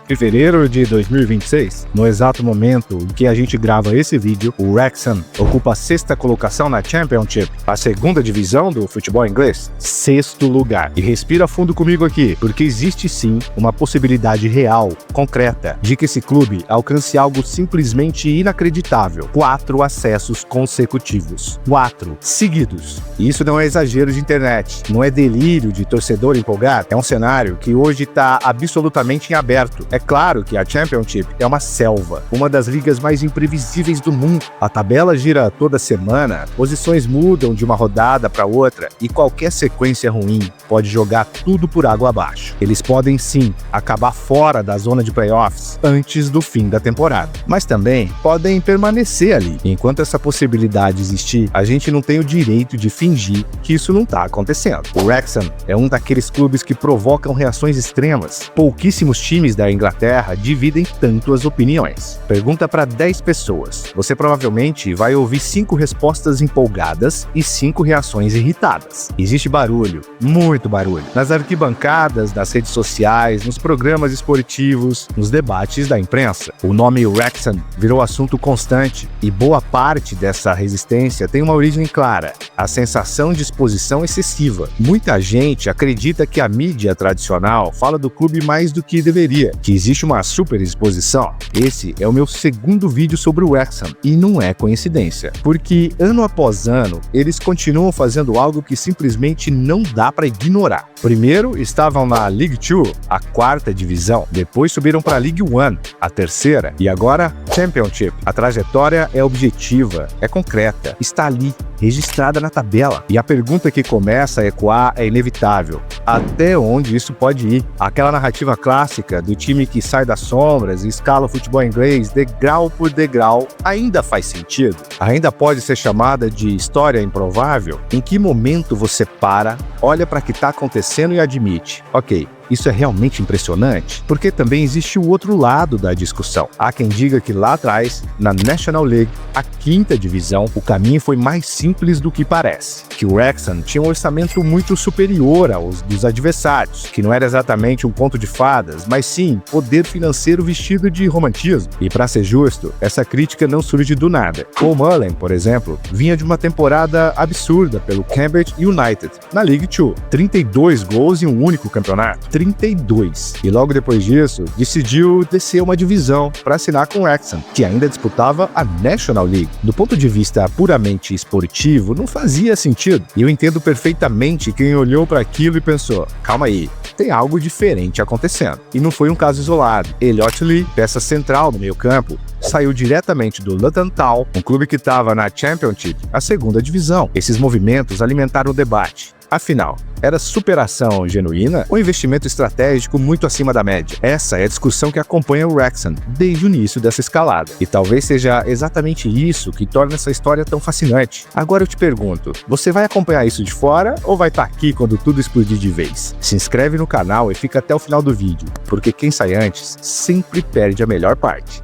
fevereiro de 2026, no exato momento em que a gente grava esse vídeo, o Wrexham ocupa a 6ª colocação na Championship, a 2ª divisão do futebol inglês, 6º lugar. E respira fundo comigo aqui, porque existe sim uma possibilidade real, concreta, de que esse clube alcance algo simplesmente inacreditável: 4 acessos consecutivos, 4 seguidos. E isso não é exagero de internet, não é delírio de torcedor empolgado, é um cenário que hoje está absolutamente em aberto. É claro que a Championship é uma selva, uma das ligas mais imprevisíveis do mundo. A tabela gira toda semana, posições mudam de uma rodada para outra e qualquer sequência ruim pode jogar tudo por água abaixo. Eles podem sim acabar fora da zona de playoffs antes do fim da temporada, mas também podem permanecer ali. Enquanto essa possibilidade existir, a gente não tem o direito de fingir que isso não está acontecendo. O Wrexham é um daqueles clubes que provocam reações extremas. Pouquíssimos times da Inglaterra dividem tanto as opiniões. Pergunta para 10 pessoas. Você provavelmente vai ouvir 5 respostas empolgadas e 5 reações irritadas. Existe barulho, muito barulho, nas arquibancadas, nas redes sociais, nos programas esportivos, nos debates da imprensa. O nome Wrexham virou assunto constante e boa parte dessa resistência tem uma origem clara: a sensação de exposição excessiva. Muita gente acredita que a mídia tradicional fala do clube mais do que deveria, que existe uma super exposição. Esse é o meu 2º vídeo sobre o Wrexham e não é coincidência, porque ano após ano eles continuam fazendo algo que simplesmente não dá para ignorar. Primeiro estavam na League 2, a 4ª divisão, depois subiram para a League 1, a 3ª, e agora Championship. A trajetória é objetiva, é concreta, está ali, registrada na tabela. E a pergunta que começa a ecoar é inevitável: até onde isso pode ir? Aquela narrativa clássica do time que sai das sombras e escala o futebol inglês degrau por degrau ainda faz sentido? Ainda pode ser chamada de história improvável? Em que momento você para, olha para o que está acontecendo e admite: ok, isso é realmente impressionante? Porque também existe o outro lado da discussão. Há quem diga que lá atrás, na National League, a 5ª divisão, o caminho foi mais simples do que parece. Que o Wrexham tinha um orçamento muito superior aos dos adversários, que não era exatamente um conto de fadas, mas sim poder financeiro vestido de romantismo. E para ser justo, essa crítica não surge do nada. Paul Mullin, por exemplo, vinha de uma temporada absurda pelo Cambridge United, na League 2. 32 gols em um único campeonato. 32. E logo depois disso, decidiu descer uma divisão para assinar com o Wrexham, que ainda disputava a National League. Do ponto de vista puramente esportivo, não fazia sentido. E eu entendo perfeitamente quem olhou para aquilo e pensou: calma aí, tem algo diferente acontecendo. E não foi um caso isolado. Elliot Lee, peça central no meio-campo, saiu diretamente do Luton Town, um clube que estava na Championship, a 2ª divisão. Esses movimentos alimentaram o debate. Afinal, era superação genuína ou investimento estratégico muito acima da média? Essa é a discussão que acompanha o Wrexham desde o início dessa escalada. E talvez seja exatamente isso que torna essa história tão fascinante. Agora eu te pergunto, você vai acompanhar isso de fora ou vai estar aqui quando tudo explodir de vez? Se inscreve no canal e fica até o final do vídeo, porque quem sai antes sempre perde a melhor parte.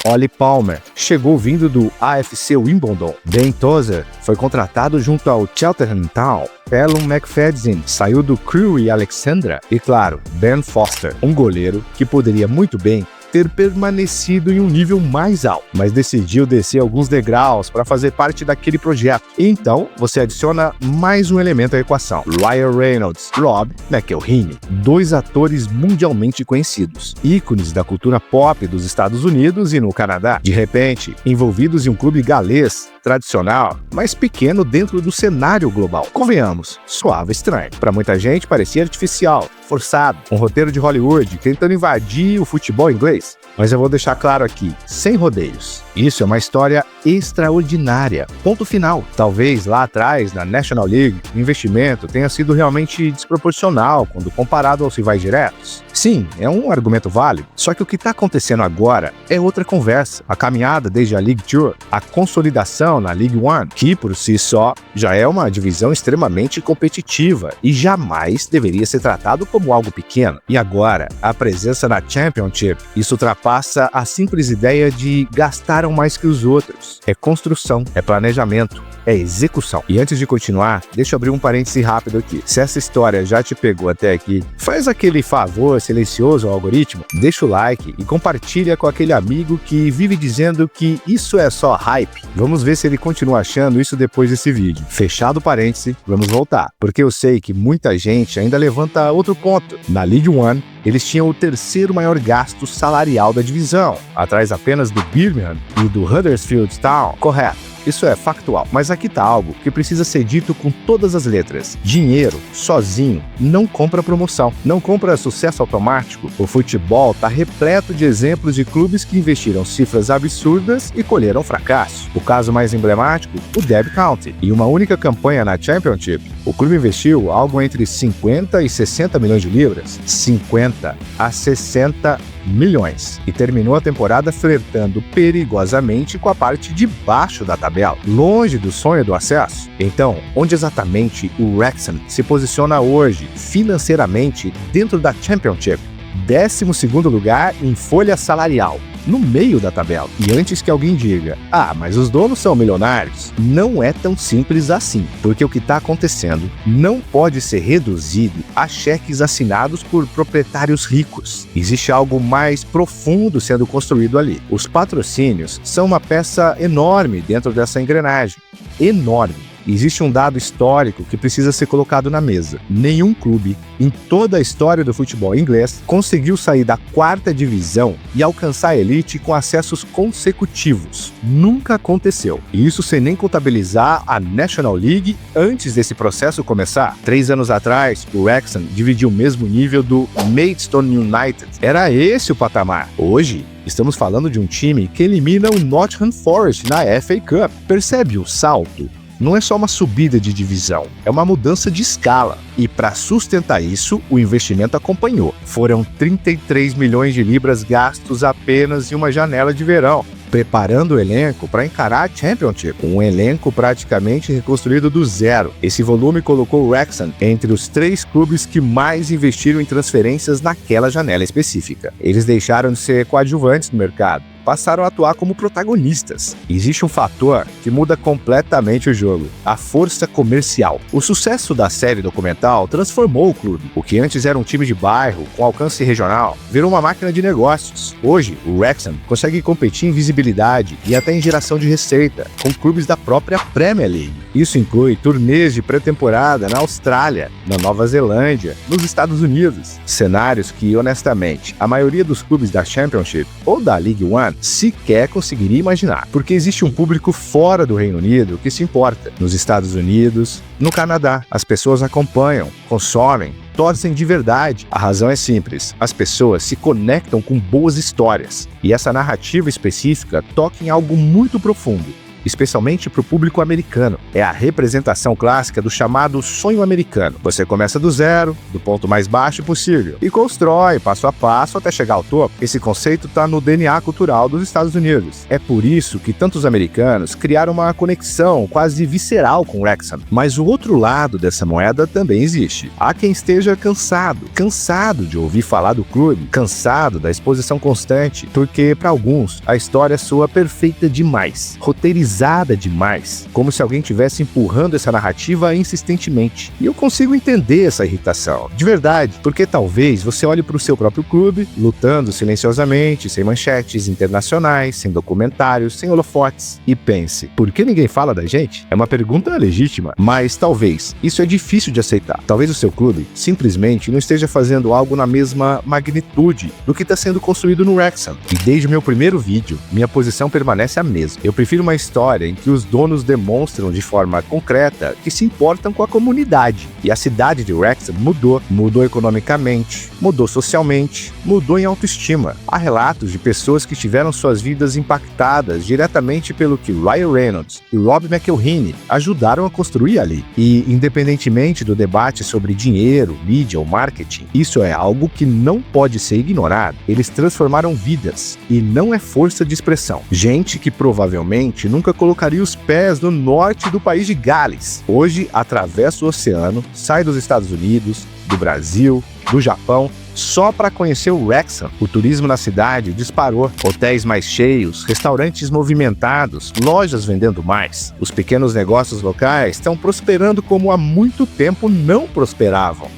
Ollie Palmer chegou vindo do AFC Wimbledon. Ben Tozer foi contratado junto ao Cheltenham Town. Callum McFadden saiu do Crewe Alexandra. E claro, Ben Foster, um goleiro que poderia muito bem ter permanecido em um nível mais alto, mas decidiu descer alguns degraus para fazer parte daquele projeto. Então, você adiciona mais um elemento à equação: Ryan Reynolds, Rob McElhenney, 2 atores mundialmente conhecidos, ícones da cultura pop dos Estados Unidos e no Canadá, de repente envolvidos em um clube galês tradicional, mas pequeno dentro do cenário global. Convenhamos, soava estranho. Para muita gente parecia artificial, forçado, um roteiro de Hollywood tentando invadir o futebol inglês. Mas eu vou deixar claro aqui, sem rodeios. Isso é uma história extraordinária. Ponto final. Talvez lá atrás, na National League, o investimento tenha sido realmente desproporcional quando comparado aos rivais diretos. Sim, é um argumento válido. Só que o que está acontecendo agora é outra conversa. A caminhada desde a League 2, a consolidação na League 1, que por si só já é uma divisão extremamente competitiva e jamais deveria ser tratado como algo pequeno. E agora, a presença na Championship, isso ultrapassa a simples ideia de gastaram mais que os outros. É construção, é planejamento, é execução. E antes de continuar, deixa eu abrir um parêntese rápido aqui. Se essa história já te pegou até aqui, faz aquele favor, silencioso ao algoritmo? Deixa o like e compartilha com aquele amigo que vive dizendo que isso é só hype. Vamos ver se ele continua achando isso depois desse vídeo. Fechado parêntese, vamos voltar, porque eu sei que muita gente ainda levanta outro ponto. Na League One, eles tinham o terceiro maior gasto salarial da divisão, atrás apenas do Birmingham e do Huddersfield Town. Correto. Isso é factual, mas aqui tá algo que precisa ser dito com todas as letras. Dinheiro, sozinho, não compra promoção, não compra sucesso automático. O futebol tá repleto de exemplos de clubes que investiram cifras absurdas e colheram fracasso. O caso mais emblemático, o Derby County. Em uma única campanha na Championship, o clube investiu algo entre 50 e 60 milhões de libras. 50 a 60 milhões. E terminou a temporada flertando perigosamente com a parte de baixo da tabela, longe do sonho do acesso. Então, onde exatamente o Wrexham se posiciona hoje, financeiramente, dentro da Championship? 12º lugar em folha salarial, no meio da tabela. E antes que alguém diga, mas os donos são milionários, não é tão simples assim, porque o que está acontecendo não pode ser reduzido a cheques assinados por proprietários ricos. Existe algo mais profundo sendo construído ali. Os patrocínios são uma peça enorme dentro dessa engrenagem. Enorme. Existe um dado histórico que precisa ser colocado na mesa. Nenhum clube, em toda a história do futebol inglês, conseguiu sair da 4ª divisão e alcançar a elite com acessos consecutivos. Nunca aconteceu. E isso sem nem contabilizar a National League antes desse processo começar. 3 anos atrás, o Wrexham dividiu o mesmo nível do Maidstone United. Era esse o patamar. Hoje, estamos falando de um time que elimina o Nottingham Forest na FA Cup. Percebe o salto? Não é só uma subida de divisão, é uma mudança de escala. E para sustentar isso, o investimento acompanhou. Foram 33 milhões de libras gastos apenas em uma janela de verão, preparando o elenco para encarar a Championship, um elenco praticamente reconstruído do zero. Esse volume colocou o Wrexham entre os 3 clubes que mais investiram em transferências naquela janela específica. Eles deixaram de ser coadjuvantes no mercado, passaram a atuar como protagonistas. Existe um fator que muda completamente o jogo: a força comercial. O sucesso da série documental transformou o clube. O que antes era um time de bairro com alcance regional virou uma máquina de negócios. Hoje, o Wrexham consegue competir em visibilidade e até em geração de receita com clubes da própria Premier League. Isso inclui turnês de pré-temporada na Austrália, na Nova Zelândia, nos Estados Unidos. Cenários que, honestamente, a maioria dos clubes da Championship ou da League One sequer conseguiria imaginar, porque existe um público fora do Reino Unido que se importa. Nos Estados Unidos, no Canadá, as pessoas acompanham, consomem, torcem de verdade. A razão é simples: as pessoas se conectam com boas histórias, e essa narrativa específica toca em algo muito profundo, especialmente para o público americano. É a representação clássica do chamado sonho americano. Você começa do zero, do ponto mais baixo possível, e constrói passo a passo até chegar ao topo. Esse conceito está no DNA cultural dos Estados Unidos. É por isso que tantos americanos criaram uma conexão quase visceral com o Wrexham. Mas o outro lado dessa moeda também existe. Há quem esteja cansado de ouvir falar do clube, cansado da exposição constante, porque para alguns a história soa perfeita demais, roteirizada demais, como se alguém estivesse empurrando essa narrativa insistentemente. E eu consigo entender essa irritação, de verdade, porque talvez você olhe para o seu próprio clube, lutando silenciosamente, sem manchetes internacionais, sem documentários, sem holofotes, e pense: por que ninguém fala da gente? É uma pergunta legítima, mas talvez isso é difícil de aceitar. Talvez o seu clube simplesmente não esteja fazendo algo na mesma magnitude do que está sendo construído no Wrexham. E desde o meu primeiro vídeo, minha posição permanece a mesma. Eu prefiro uma história em que os donos demonstram de forma concreta que se importam com a comunidade. E a cidade de Wrexham mudou economicamente, mudou socialmente, mudou em autoestima. Há relatos de pessoas que tiveram suas vidas impactadas diretamente pelo que Ryan Reynolds e Rob McElhenney ajudaram a construir ali. E, independentemente do debate sobre dinheiro, mídia ou marketing, isso é algo que não pode ser ignorado. Eles transformaram vidas, e não é força de expressão. Gente que provavelmente nunca colocaria os pés no norte do país de Gales. Hoje, atravessa o oceano, sai dos Estados Unidos, do Brasil, do Japão, só para conhecer o Wrexham. O turismo na cidade disparou. Hotéis mais cheios, restaurantes movimentados, lojas vendendo mais. Os pequenos negócios locais estão prosperando como há muito tempo não prosperavam.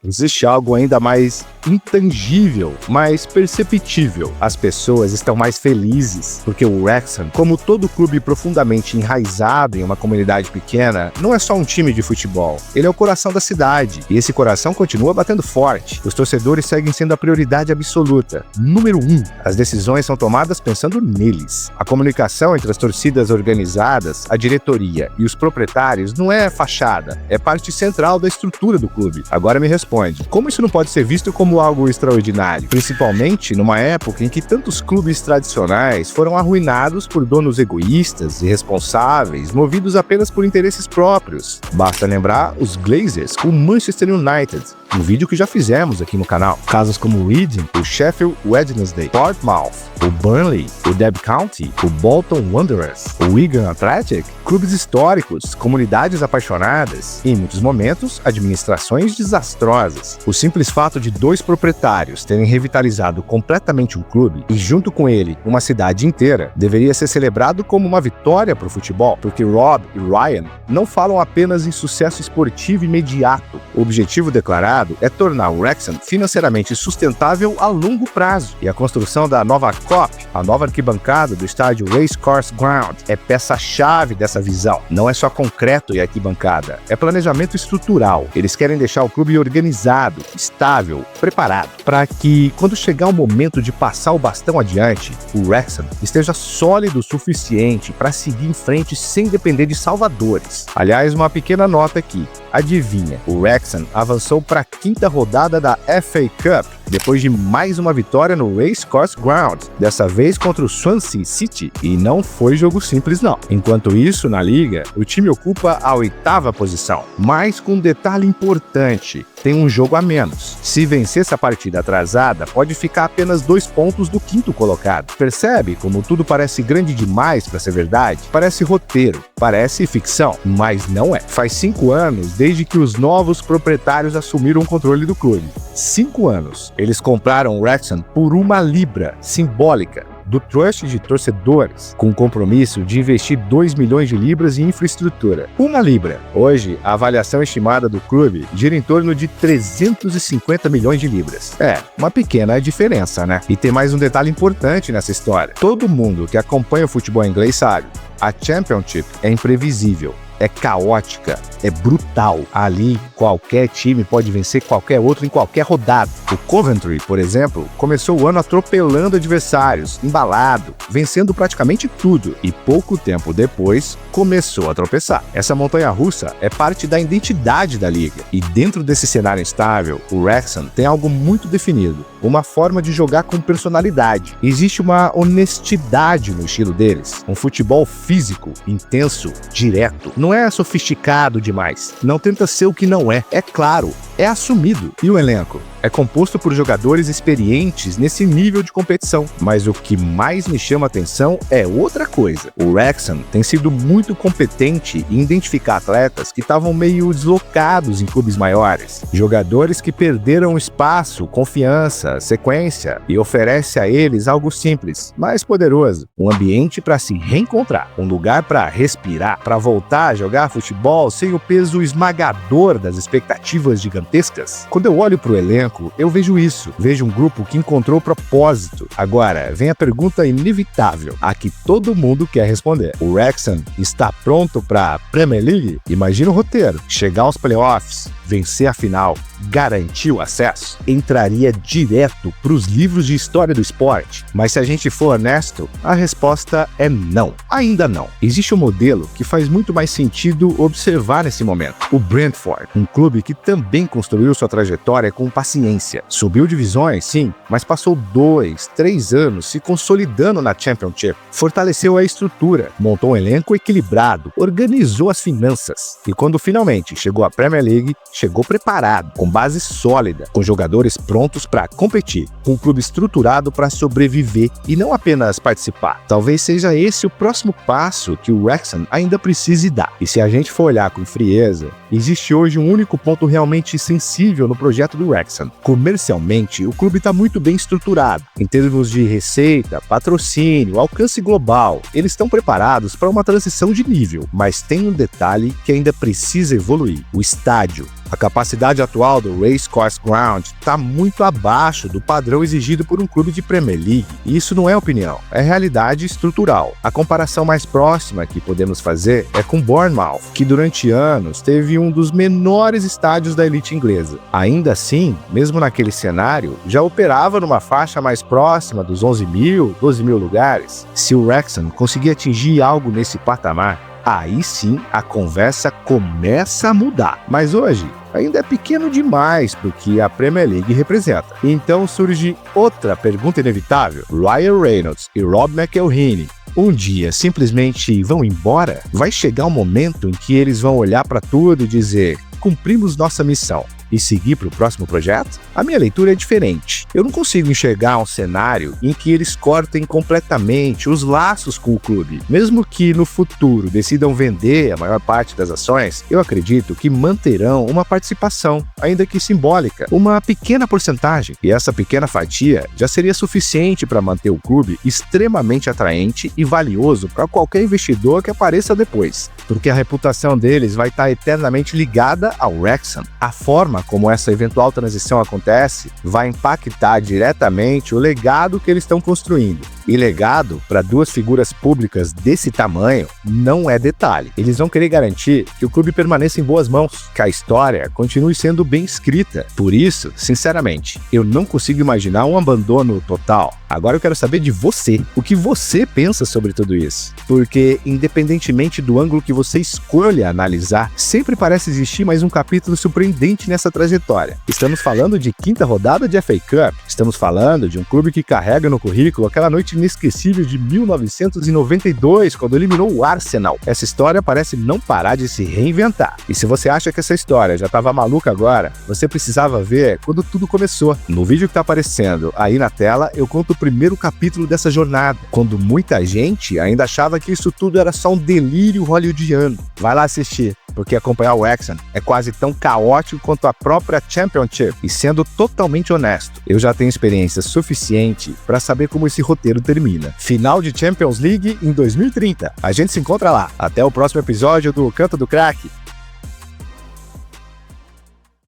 Existe algo ainda mais intangível, mas perceptível. As pessoas estão mais felizes, porque o Wrexham, como todo clube profundamente enraizado em uma comunidade pequena, não é só um time de futebol. Ele é o coração da cidade, e esse coração continua batendo forte. Os torcedores seguem sendo a prioridade absoluta. Número 1. As decisões são tomadas pensando neles. A comunicação entre as torcidas organizadas, a diretoria e os proprietários não é fachada, é parte central da estrutura do clube. Agora me responde, como isso não pode ser visto como algo extraordinário? Principalmente numa época em que tantos clubes tradicionais foram arruinados por donos egoístas, irresponsáveis, movidos apenas por interesses próprios. Basta lembrar os Glazers, o Manchester United, um vídeo que já fizemos aqui no canal. Casos como o Reading, o Sheffield Wednesday, Portsmouth, o Burnley, o Derby County, o Bolton Wanderers, o Wigan Athletic, clubes históricos, comunidades apaixonadas e, em muitos momentos, administrações desastrosas. O simples fato de 2 proprietários terem revitalizado completamente um clube e, junto com ele, uma cidade inteira, deveria ser celebrado como uma vitória para o futebol, porque Rob e Ryan não falam apenas em sucesso esportivo imediato. O objetivo declarado é tornar o Wrexham financeiramente sustentável a longo prazo, e a construção da nova COP, a nova arquibancada do estádio Racecourse Ground, é peça-chave dessa visão. Não é só concreto e arquibancada, é planejamento estrutural. Eles querem deixar o clube organizado, estável, preparado, para que, quando chegar o momento de passar o bastão adiante, o Wrexham esteja sólido o suficiente para seguir em frente sem depender de salvadores. Aliás, uma pequena nota aqui. Adivinha, o Wrexham avançou para a 5ª rodada da FA Cup, depois de mais uma vitória no Racecourse Ground, dessa vez contra o Swansea City, e não foi jogo simples não. Enquanto isso, na liga, o time ocupa a 8ª posição, mas com um detalhe importante, tem um jogo a menos. Se vencer essa partida atrasada, pode ficar apenas 2 pontos do 5º colocado. Percebe como tudo parece grande demais para ser verdade? Parece roteiro, parece ficção, mas não é. Faz 5 anos desde que os novos proprietários assumiram o controle do clube. 5 anos. Eles compraram o Wrexham por 1 libra, simbólica, do trust de torcedores, com o compromisso de investir 2 milhões de libras em infraestrutura. 1 libra. Hoje, a avaliação estimada do clube gira em torno de 350 milhões de libras. É, uma pequena diferença, né? E tem mais um detalhe importante nessa história. Todo mundo que acompanha o futebol inglês sabe, a Championship é imprevisível. É caótica, é brutal. Ali, qualquer time pode vencer qualquer outro em qualquer rodada. O Coventry, por exemplo, começou o ano atropelando adversários, embalado, vencendo praticamente tudo, e pouco tempo depois começou a tropeçar. Essa montanha-russa é parte da identidade da liga, e dentro desse cenário instável, o Wrexham tem algo muito definido, uma forma de jogar com personalidade. Existe uma honestidade no estilo deles, um futebol físico, intenso, direto. Não é sofisticado demais, não tenta ser o que não é, é claro, é assumido. E o elenco? É composto por jogadores experientes nesse nível de competição. Mas o que mais me chama a atenção é outra coisa. O Wrexham tem sido muito competente em identificar atletas que estavam meio deslocados em clubes maiores. Jogadores que perderam espaço, confiança, sequência, e oferece a eles algo simples, mas poderoso. Um ambiente para se reencontrar, um lugar para respirar, para voltar a jogar futebol sem o peso esmagador das expectativas gigantescas. Quando eu olho para o elenco, eu vejo isso, vejo um grupo que encontrou propósito. Agora, vem a pergunta inevitável, a que todo mundo quer responder. O Wrexham está pronto para a Premier League? Imagina o roteiro, chegar aos playoffs, vencer a final, garantir o acesso, entraria direto para os livros de história do esporte. Mas se a gente for honesto, a resposta é não. Ainda não. Existe um modelo que faz muito mais sentido observar nesse momento. O Brentford, um clube que também construiu sua trajetória com paciência. Subiu divisões, sim, mas passou 2, 3 anos se consolidando na Championship. Fortaleceu a estrutura, montou um elenco equilibrado, organizou as finanças. E quando finalmente chegou à Premier League, chegou preparado, com base sólida, com jogadores prontos para competir, com um clube estruturado para sobreviver e não apenas participar. Talvez seja esse o próximo passo que o Wrexham ainda precise dar. E se a gente for olhar com frieza, existe hoje um único ponto realmente sensível no projeto do Wrexham. Comercialmente, o clube está muito bem estruturado, em termos de receita, patrocínio, alcance global. Eles estão preparados para uma transição de nível, mas tem um detalhe que ainda precisa evoluir: o estádio. A capacidade atual do Racecourse Ground está muito abaixo do padrão exigido por um clube de Premier League. E isso não é opinião, é realidade estrutural. A comparação mais próxima que podemos fazer é com Bournemouth, que durante anos teve um dos menores estádios da elite inglesa. Ainda assim, mesmo naquele cenário, já operava numa faixa mais próxima dos 11 mil, 12 mil lugares. Se o Wrexham conseguir atingir algo nesse patamar, aí sim a conversa começa a mudar. Mas hoje ainda é pequeno demais para o que a Premier League representa. Então surge outra pergunta inevitável. Ryan Reynolds e Rob McElhenney um dia simplesmente vão embora? Vai chegar um momento em que eles vão olhar para tudo e dizer: cumprimos nossa missão, e seguir para o próximo projeto? A minha leitura é diferente. Eu não consigo enxergar um cenário em que eles cortem completamente os laços com o clube. Mesmo que no futuro decidam vender a maior parte das ações, eu acredito que manterão uma participação, ainda que simbólica, uma pequena porcentagem. E essa pequena fatia já seria suficiente para manter o clube extremamente atraente e valioso para qualquer investidor que apareça depois. Porque a reputação deles vai estar eternamente ligada ao Wrexham. A forma como essa eventual transição acontece vai impactar diretamente o legado que eles estão construindo. E legado, para duas figuras públicas desse tamanho, não é detalhe. Eles vão querer garantir que o clube permaneça em boas mãos, que a história continue sendo bem escrita. Por isso, sinceramente, eu não consigo imaginar um abandono total. Agora eu quero saber de você. O que você pensa sobre tudo isso? Porque, independentemente do ângulo que você escolha analisar, sempre parece existir mais um capítulo surpreendente nessa trajetória. Estamos falando de quinta rodada de FA Cup. Estamos falando de um clube que carrega no currículo aquela noite inesquecível de 1992, quando eliminou o Arsenal. Essa história parece não parar de se reinventar. E se você acha que essa história já estava maluca agora, você precisava ver quando tudo começou. No vídeo que está aparecendo aí na tela, eu conto o primeiro capítulo dessa jornada, quando muita gente ainda achava que isso tudo era só um delírio hollywoodiano. Vai lá assistir, porque acompanhar o Wrexham é quase tão caótico quanto a própria Championship. E sendo totalmente honesto, eu já tenho experiência suficiente para saber como esse roteiro termina. Final de Champions League em 2030. A gente se encontra lá. Até o próximo episódio do Canto do Crack.